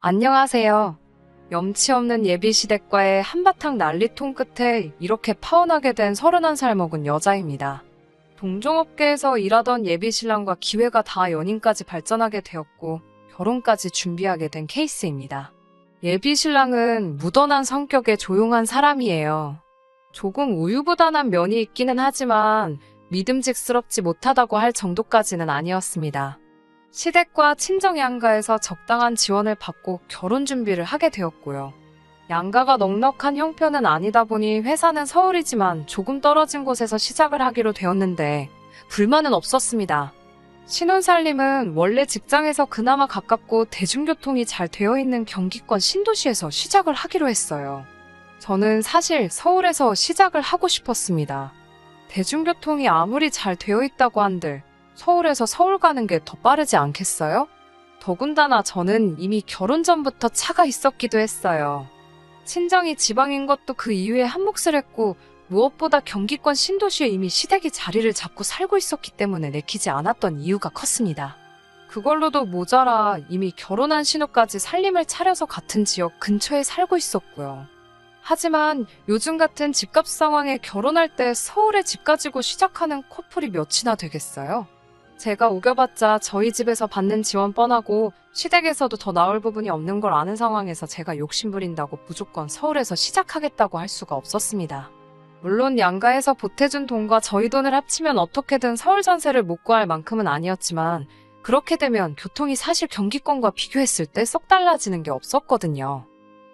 안녕하세요. 염치 없는 예비시댁과의 한바탕 난리통 끝에 이렇게 파혼하게 된 31살 먹은 여자입니다. 동종업계에서 일하던 예비신랑과 기회가 닿아 연인까지 발전하게 되었고 결혼까지 준비하게 된 케이스입니다. 예비신랑은 무던한 성격의 조용한 사람이에요. 조금 우유부단한 면이 있기는 하지만 믿음직스럽지 못하다고 할 정도까지는 아니었습니다. 시댁과 친정 양가에서 적당한 지원을 받고 결혼 준비를 하게 되었고요. 양가가 넉넉한 형편은 아니다 보니 회사는 서울이지만 조금 떨어진 곳에서 시작을 하기로 되었는데 불만은 없었습니다. 신혼살림은 원래 직장에서 그나마 가깝고 대중교통이 잘 되어 있는 경기권 신도시에서 시작을 하기로 했어요. 저는 사실 서울에서 시작을 하고 싶었습니다. 대중교통이 아무리 잘 되어 있다고 한들 서울에서 서울 가는 게 더 빠르지 않겠어요? 더군다나 저는 이미 결혼 전부터 차가 있었기도 했어요. 친정이 지방인 것도 그 이유에 한몫을 했고 무엇보다 경기권 신도시에 이미 시댁이 자리를 잡고 살고 있었기 때문에 내키지 않았던 이유가 컸습니다. 그걸로도 모자라 이미 결혼한 신우까지 살림을 차려서 같은 지역 근처에 살고 있었고요. 하지만 요즘 같은 집값 상황에 결혼할 때 서울에 집 가지고 시작하는 커플이 몇이나 되겠어요? 제가 우겨봤자 저희 집에서 받는 지원 뻔하고 시댁에서도 더 나올 부분이 없는 걸 아는 상황에서 제가 욕심부린다고 무조건 서울에서 시작하겠다고 할 수가 없었습니다. 물론 양가에서 보태준 돈과 저희 돈을 합치면 어떻게든 서울 전세를 못 구할 만큼은 아니었지만 그렇게 되면 교통이 사실 경기권과 비교했을 때 썩 달라지는 게 없었거든요.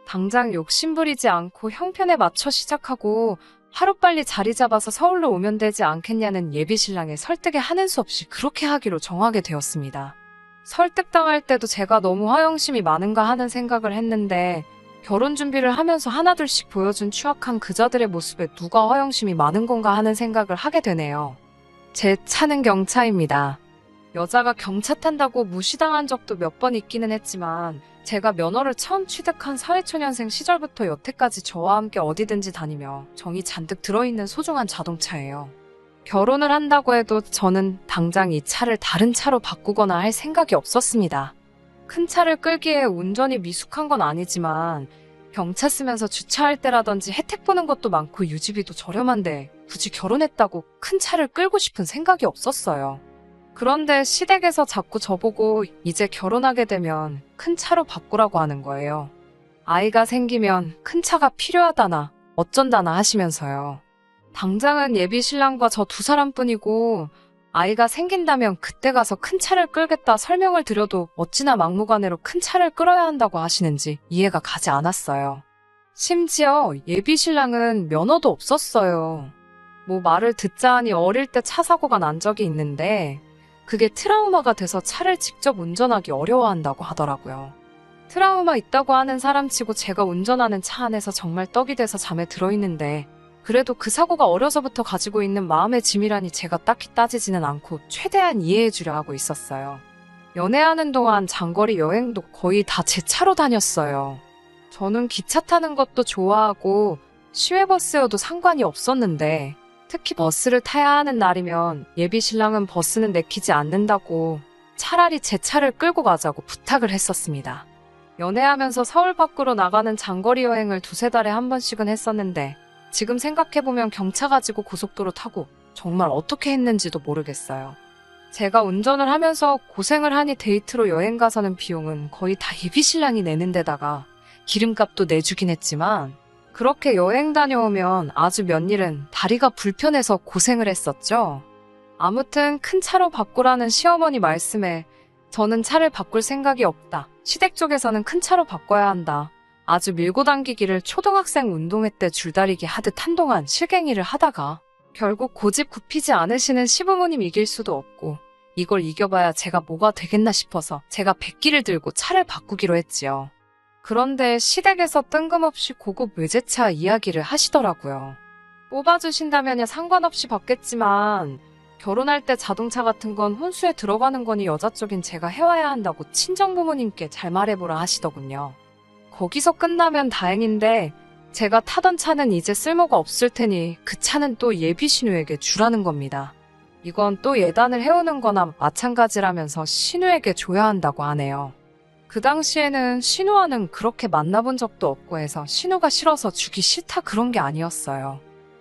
당장 욕심부리지 않고 형편에 맞춰 시작하고 하루빨리 자리 잡아서 서울로 오면 되지 않겠냐는 예비신랑의 설득에 하는 수 없이 그렇게 하기로 정하게 되었습니다. 설득당할 때도 제가 너무 허영심이 많은가 하는 생각을 했는데 결혼 준비를 하면서 하나둘씩 보여준 추악한 그자들의 모습에 누가 허영심이 많은 건가 하는 생각을 하게 되네요. 제 차는 경차입니다. 여자가 경차 탄다고 무시당한 적도 몇 번 있기는 했지만 제가 면허를 처음 취득한 사회초년생 시절부터 여태까지 저와 함께 어디든지 다니며 정이 잔뜩 들어있는 소중한 자동차예요. 결혼을 한다고 해도 저는 당장 이 차를 다른 차로 바꾸거나 할 생각이 없었습니다. 큰 차를 끌기에 운전이 미숙한 건 아니지만 경차 쓰면서 주차할 때라든지 혜택 보는 것도 많고 유지비도 저렴한데 굳이 결혼했다고 큰 차를 끌고 싶은 생각이 없었어요. 그런데 시댁에서 자꾸 저보고 이제 결혼하게 되면 큰 차로 바꾸라고 하는 거예요. 아이가 생기면 큰 차가 필요하다나 어쩐다나 하시면서요. 당장은 예비 신랑과 저 두 사람뿐이고 아이가 생긴다면 그때 가서 큰 차를 끌겠다 설명을 드려도 어찌나 막무가내로 큰 차를 끌어야 한다고 하시는지 이해가 가지 않았어요. 심지어 예비 신랑은 면허도 없었어요. 뭐 말을 듣자 하니 어릴 때 차 사고가 난 적이 있는데 그게 트라우마가 돼서 차를 직접 운전하기 어려워한다고 하더라고요. 트라우마 있다고 하는 사람치고 제가 운전하는 차 안에서 정말 떡이 돼서 잠에 들어있는데 그래도 그 사고가 어려서부터 가지고 있는 마음의 짐이라니 제가 딱히 따지지는 않고 최대한 이해해주려 하고 있었어요. 연애하는 동안 장거리 여행도 거의 다 제 차로 다녔어요. 저는 기차 타는 것도 좋아하고 시외버스여도 상관이 없었는데 특히 버스를 타야 하는 날이면 예비 신랑은 버스는 내키지 않는다고 차라리 제 차를 끌고 가자고 부탁을 했었습니다. 연애하면서 서울 밖으로 나가는 장거리 여행을 두세 달에 한 번씩은 했었는데 지금 생각해보면 경차 가지고 고속도로 타고 정말 어떻게 했는지도 모르겠어요. 제가 운전을 하면서 고생을 하니 데이트로 여행 가서는 비용은 거의 다 예비 신랑이 내는 데다가 기름값도 내주긴 했지만 그렇게 여행 다녀오면 아주 몇일은 다리가 불편해서 고생을 했었죠. 아무튼 큰 차로 바꾸라는 시어머니 말씀에 저는 차를 바꿀 생각이 없다. 시댁 쪽에서는 큰 차로 바꿔야 한다. 아주 밀고 당기기를 초등학생 운동회 때 줄다리기 하듯 한동안 실갱이를 하다가 결국 고집 굽히지 않으시는 시부모님 이길 수도 없고 이걸 이겨봐야 제가 뭐가 되겠나 싶어서 제가 백기를 들고 차를 바꾸기로 했지요. 그런데 시댁에서 뜬금없이 고급 외제차 이야기를 하시더라고요. 뽑아주신다면야 상관없이 받겠지만 결혼할 때 자동차 같은 건 혼수에 들어가는 거니 여자 쪽인 제가 해와야 한다고 친정부모님께 잘 말해보라 하시더군요. 거기서 끝나면 다행인데 제가 타던 차는 이제 쓸모가 없을 테니 그 차는 또 예비 신우에게 주라는 겁니다. 이건 또 예단을 해오는 거나 마찬가지라면서 신우에게 줘야 한다고 하네요. 그 당시에는 신우와는 그렇게 만나본 적도 없고 해서 신우가 싫어서 주기 싫다 그런 게 아니었어요.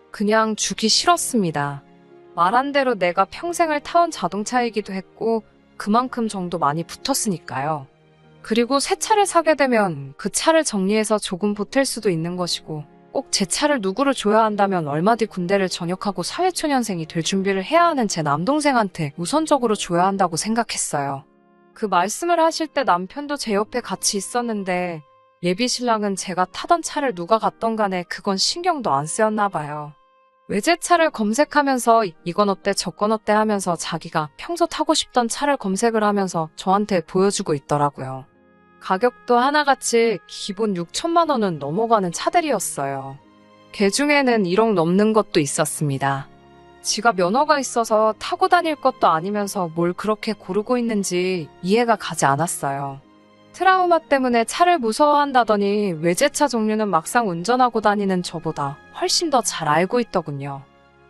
그냥 주기 싫었습니다. 말한 대로 내가 평생을 타온 자동차이기도 했고 그만큼 정도 많이 붙었으니까요. 그리고 새 차를 사게 되면 그 차를 정리해서 조금 보탤 수도 있는 것이고 꼭 제 차를 누구를 줘야 한다면 얼마 뒤 군대를 전역하고 사회초년생이 될 준비를 해야 하는 제 남동생한테 우선적으로 줘야 한다고 생각했어요. 그 말씀을 하실 때 남편도 제 옆에 같이 있었는데 예비신랑은 제가 타던 차를 누가 갔던 간에 그건 신경도 안 쓰였나 봐요. 외제차를 검색하면서 이건 어때 저건 어때 하면서 자기가 평소 타고 싶던 차를 검색을 하면서 저한테 보여주고 있더라고요. 가격도 하나같이 기본 6천만 원은 넘어가는 차들이었어요. 그 중에는 1억 넘는 것도 있었습니다. 지가 면허가 있어서 타고 다닐 것도 아니면서 뭘 그렇게 고르고 있는지 이해가 가지 않았어요. 트라우마 때문에 차를 무서워한다더니 외제차 종류는 막상 운전하고 다니는 저보다 훨씬 더 잘 알고 있더군요.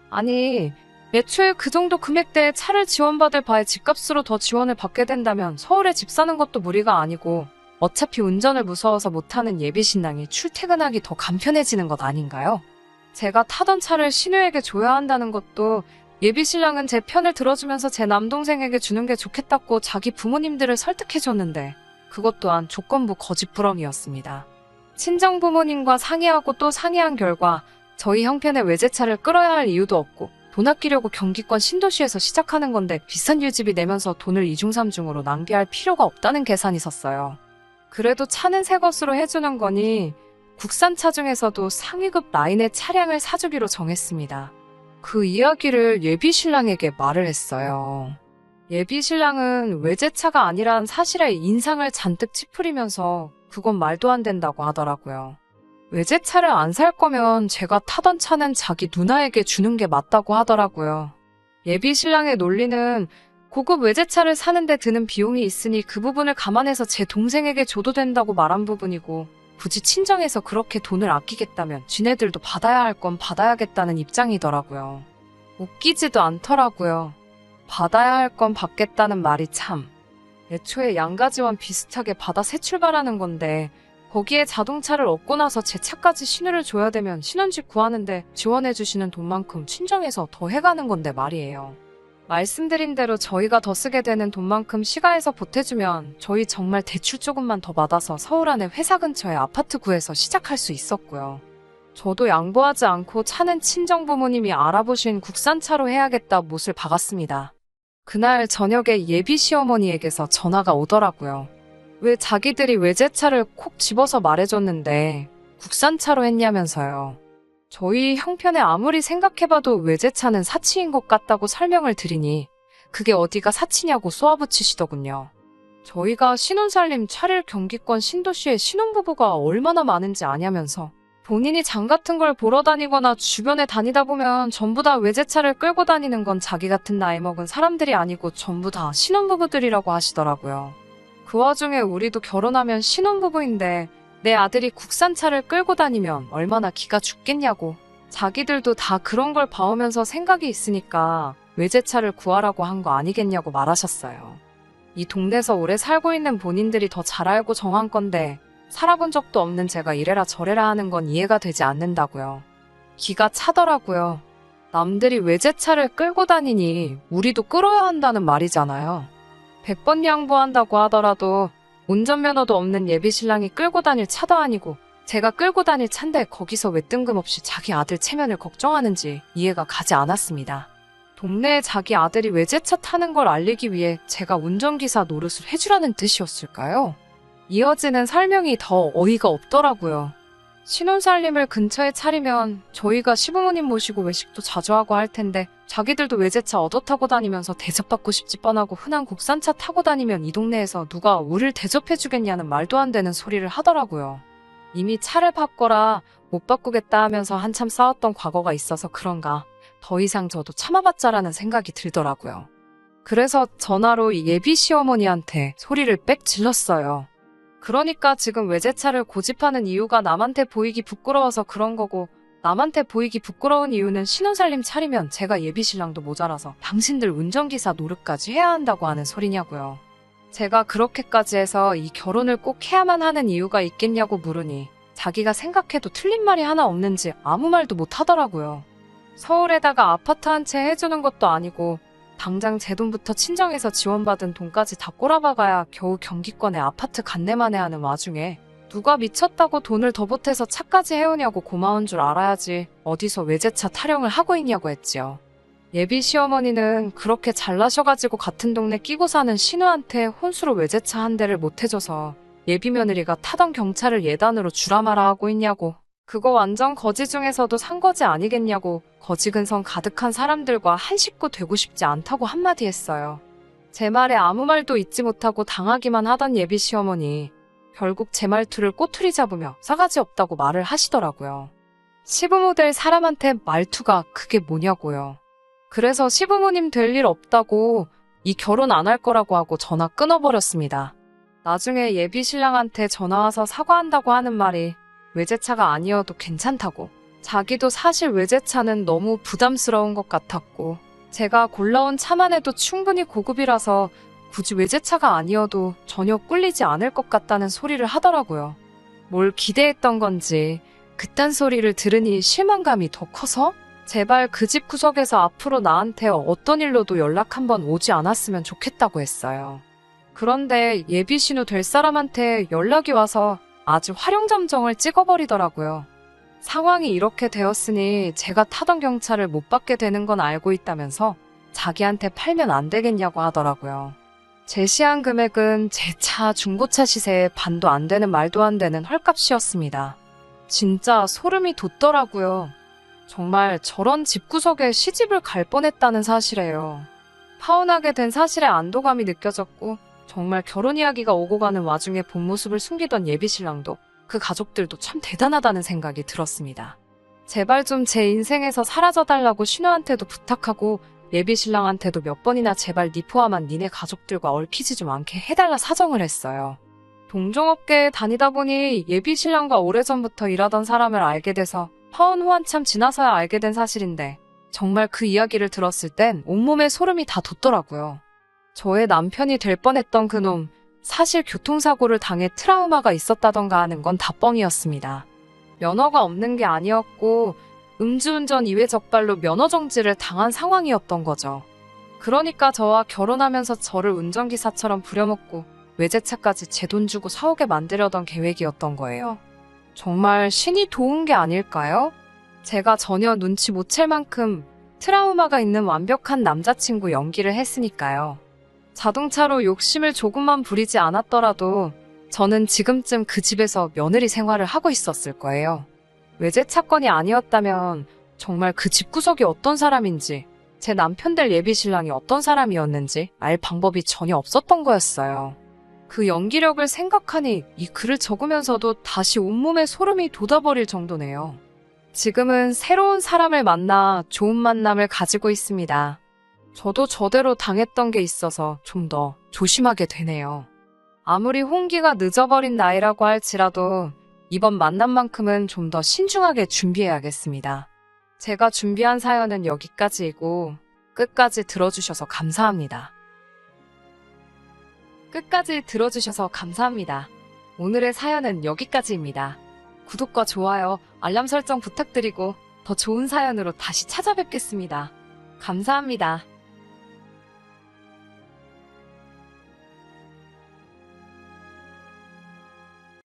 아니, 애초에 그 정도 금액대에 차를 지원받을 바에 집값으로 더 지원을 받게 된다면 서울에 집 사는 것도 무리가 아니고 어차피 운전을 무서워서 못하는 예비신랑이 출퇴근하기 더 간편해지는 것 아닌가요? 제가 타던 차를 신우에게 줘야 한다는 것도 예비신랑은 제 편을 들어주면서 제 남동생에게 주는 게 좋겠다고 자기 부모님들을 설득해줬는데 그것 또한 조건부 거짓부렁이었습니다. 친정부모님과 상의하고 또 상의한 결과 저희 형편의 외제차를 끌어야 할 이유도 없고 돈 아끼려고 경기권 신도시에서 시작하는 건데 비싼 유지비 내면서 돈을 이중삼중으로 낭비할 필요가 없다는 계산이 섰어요. 그래도 차는 새 것으로 해주는 거니 국산차 중에서도 상위급 라인의 차량을 사주기로 정했습니다. 그 이야기를 예비신랑에게 말을 했어요. 예비신랑은 외제차가 아니란 사실에 인상을 잔뜩 찌푸리면서 그건 말도 안 된다고 하더라고요. 외제차를 안 살 거면 제가 타던 차는 자기 누나에게 주는 게 맞다고 하더라고요. 예비신랑의 논리는 고급 외제차를 사는데 드는 비용이 있으니 그 부분을 감안해서 제 동생에게 줘도 된다고 말한 부분이고 굳이 친정에서 그렇게 돈을 아끼겠다면 지네들도 받아야 할 건 받아야겠다는 입장이더라고요. 웃기지도 않더라고요. 받아야 할 건 받겠다는 말이 참. 애초에 양가지와 비슷하게 받아 새 출발하는 건데 거기에 자동차를 얻고 나서 제 차까지 신우를 줘야 되면 신혼집 구하는데 지원해주시는 돈만큼 친정에서 더 해가는 건데 말이에요. 말씀드린 대로 저희가 더 쓰게 되는 돈만큼 시가에서 보태주면 저희 정말 대출 조금만 더 받아서 서울 안에 회사 근처에 아파트 구해서 시작할 수 있었고요. 저도 양보하지 않고 차는 친정부모님이 알아보신 국산차로 해야겠다 못을 박았습니다. 그날 저녁에 예비 시어머니에게서 전화가 오더라고요. 왜 자기들이 외제차를 콕 집어서 말해줬는데 국산차로 했냐면서요. 저희 형편에 아무리 생각해봐도 외제차는 사치인 것 같다고 설명을 드리니 그게 어디가 사치냐고 쏘아붙이시더군요. 저희가 신혼살림 차릴 경기권 신도시에 신혼부부가 얼마나 많은지 아냐면서 본인이 장 같은 걸 보러 다니거나 주변에 다니다 보면 전부 다 외제차를 끌고 다니는 건 자기 같은 나이 먹은 사람들이 아니고 전부 다 신혼부부들이라고 하시더라고요. 그 와중에 우리도 결혼하면 신혼부부인데 내 아들이 국산차를 끌고 다니면 얼마나 기가 죽겠냐고 자기들도 다 그런 걸 봐오면서 생각이 있으니까 외제차를 구하라고 한 거 아니겠냐고 말하셨어요. 이 동네에서 오래 살고 있는 본인들이 더 잘 알고 정한 건데 살아본 적도 없는 제가 이래라 저래라 하는 건 이해가 되지 않는다고요. 기가 차더라고요. 남들이 외제차를 끌고 다니니 우리도 끌어야 한다는 말이잖아요. 100번 양보한다고 하더라도 운전면허도 없는 예비신랑이 끌고 다닐 차도 아니고 제가 끌고 다닐 차인데 거기서 왜 뜬금없이 자기 아들 체면을 걱정하는지 이해가 가지 않았습니다. 동네에 자기 아들이 외제차 타는 걸 알리기 위해 제가 운전기사 노릇을 해주라는 뜻이었을까요? 이어지는 설명이 더 어이가 없더라고요. 신혼살림을 근처에 차리면 저희가 시부모님 모시고 외식도 자주 하고 할 텐데 자기들도 외제차 얻어 타고 다니면서 대접받고 싶지 뻔하고 흔한 국산차 타고 다니면 이 동네에서 누가 우릴 대접해주겠냐는 말도 안 되는 소리를 하더라고요. 이미 차를 바꿔라 못 바꾸겠다 하면서 한참 싸웠던 과거가 있어서 그런가 더 이상 저도 참아봤자라는 생각이 들더라고요. 그래서 전화로 예비 시어머니한테 소리를 빽 질렀어요. 그러니까 지금 외제차를 고집하는 이유가 남한테 보이기 부끄러워서 그런 거고 남한테 보이기 부끄러운 이유는 신혼살림 차리면 제가 예비신랑도 모자라서 당신들 운전기사 노릇까지 해야 한다고 하는 소리냐고요. 제가 그렇게까지 해서 이 결혼을 꼭 해야만 하는 이유가 있겠냐고 물으니 자기가 생각해도 틀린 말이 하나 없는지 아무 말도 못 하더라고요. 서울에다가 아파트 한 채 해주는 것도 아니고 당장 제 돈부터 친정에서 지원받은 돈까지 다 꼬라박아야 겨우 경기권에 아파트 간내만 해야 하는 와중에 누가 미쳤다고 돈을 더 보태서 차까지 해오냐고 고마운 줄 알아야지 어디서 외제차 타령을 하고 있냐고 했지요. 예비 시어머니는 그렇게 잘나셔가지고 같은 동네 끼고 사는 신우한테 혼수로 외제차 한 대를 못 해줘서 예비 며느리가 타던 경차를 예단으로 주라 마라 하고 있냐고. 그거 완전 거지 중에서도 산거지 아니겠냐고 거지 근성 가득한 사람들과 한 식구 되고 싶지 않다고 한마디 했어요. 제 말에 아무 말도 잊지 못하고 당하기만 하던 예비 시어머니. 결국 제 말투를 꼬투리 잡으며 싸가지 없다고 말을 하시더라고요. 시부모 될 사람한테 말투가 그게 뭐냐고요. 그래서 시부모님 될 일 없다고 이 결혼 안 할 거라고 하고 전화 끊어버렸습니다. 나중에 예비 신랑한테 전화와서 사과한다고 하는 말이 외제차가 아니어도 괜찮다고. 자기도 사실 외제차는 너무 부담스러운 것 같았고 제가 골라온 차만 해도 충분히 고급이라서 굳이 외제차가 아니어도 전혀 꿀리지 않을 것 같다는 소리를 하더라고요. 뭘 기대했던 건지 그딴 소리를 들으니 실망감이 더 커서 제발 그 집 구석에서 앞으로 나한테 어떤 일로도 연락 한번 오지 않았으면 좋겠다고 했어요. 그런데 예비 신우 될 사람한테 연락이 와서 아주 화룡점정을 찍어버리더라고요. 상황이 이렇게 되었으니 제가 타던 경차를 못 받게 되는 건 알고 있다면서 자기한테 팔면 안 되겠냐고 하더라고요. 제시한 금액은 제 차 중고차 시세의 반도 안 되는 말도 안 되는 헐값이었습니다. 진짜 소름이 돋더라고요. 정말 저런 집구석에 시집을 갈 뻔했다는 사실에요. 파혼하게 된 사실에 안도감이 느껴졌고 정말 결혼 이야기가 오고 가는 와중에 본 모습을 숨기던 예비신랑도 그 가족들도 참 대단하다는 생각이 들었습니다. 제발 좀 제 인생에서 사라져달라고 신우한테도 부탁하고 예비신랑한테도 몇 번이나 제발 니 포함한 니네 가족들과 얽히지 좀 않게 해달라 사정을 했어요. 동종업계에 다니다 보니 예비신랑과 오래전부터 일하던 사람을 알게 돼서 파혼 후 한참 지나서야 알게 된 사실인데 정말 그 이야기를 들었을 땐 온몸에 소름이 다 돋더라고요. 저의 남편이 될 뻔했던 그놈 사실 교통사고를 당해 트라우마가 있었다던가 하는 건 다 뻥이었습니다. 면허가 없는 게 아니었고 음주운전 이외 적발로 면허 정지를 당한 상황이었던 거죠. 그러니까 저와 결혼하면서 저를 운전기사처럼 부려먹고 외제차까지 제 돈 주고 사오게 만들려던 계획이었던 거예요. 정말 신이 도운 게 아닐까요? 제가 전혀 눈치 못 챌 만큼 트라우마가 있는 완벽한 남자친구 연기를 했으니까요. 자동차로 욕심을 조금만 부리지 않았더라도 저는 지금쯤 그 집에서 며느리 생활을 하고 있었을 거예요. 외제차건이 아니었다면 정말 그 집구석이 어떤 사람인지 제 남편 될 예비신랑이 어떤 사람이었는지 알 방법이 전혀 없었던 거였어요. 그 연기력을 생각하니 이 글을 적으면서도 다시 온몸에 소름이 돋아버릴 정도네요. 지금은 새로운 사람을 만나 좋은 만남을 가지고 있습니다. 저도 저대로 당했던 게 있어서 좀 더 조심하게 되네요. 아무리 홍기가 늦어버린 나이라고 할지라도 이번 만남만큼은 좀 더 신중하게 준비해야겠습니다. 제가 준비한 사연은 여기까지이고 끝까지 들어주셔서 감사합니다. 끝까지 들어주셔서 감사합니다. 오늘의 사연은 여기까지입니다. 구독과 좋아요, 알람 설정 부탁드리고 더 좋은 사연으로 다시 찾아뵙겠습니다. 감사합니다.